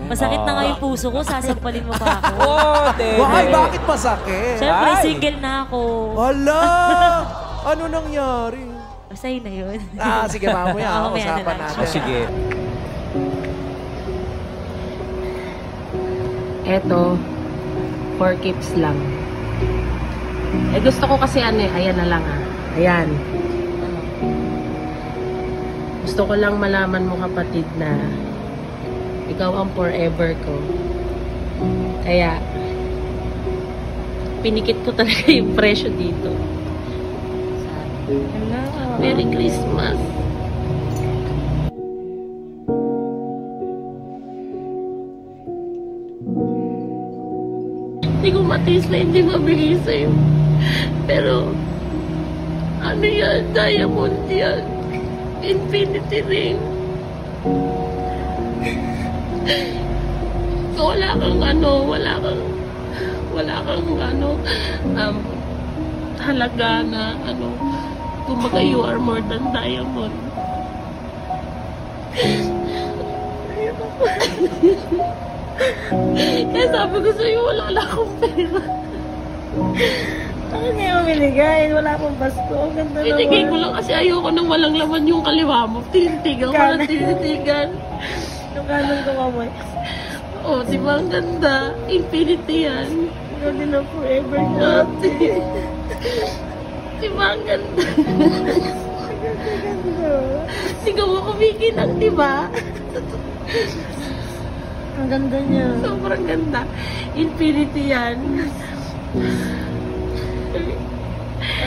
Masakit na nga yung puso ko, sasampalin mo pa ako. Why? Bakit masakit? Siyempre, single na ako. Hala! Ano nangyari? Sa'yo na yun. Sige, mamaya. Mamaya na Usapan lang. natin. Sige. Eto, for keeps lang. Gusto ko kasi ayan na lang Ayan. Gusto ko lang malaman mo kapatid na ikaw ang forever ko. Kaya, pinikit ko talaga yung presyo dito. Hello. Merry Christmas. Hindi ko matiis na hindi mabigay sa'yo. Pero, ano yan? Diamond yan. Infinity ring. Wala kang halaga na kumbaga you are more than diamond. Kaya sabi ko sa'yo, wala akong pera. Bakit ngayon binigay? Wala akong basto. Ganda naman. Binigay ko lang kasi ayoko nang walang laman yung kaliwa mo. Tinitigan ko lang, tinitigan. Yung kanan ko kamay. Oh, di ba ang ganda? Infinity yan. Ikaw din ang forever natin. Di ba ang ganda? Ganda. Sigaw mo kumikinang, di ba? Ang ganda niya. Sobrang ganda. Infinity yan.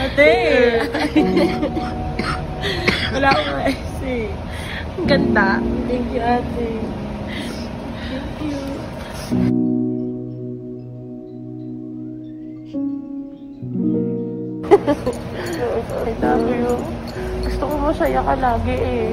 Ate! Wala akong ayos eh. Ang ganda. Thank you, ate. Thank you. I love you. Gusto ko masaya ka lagi eh.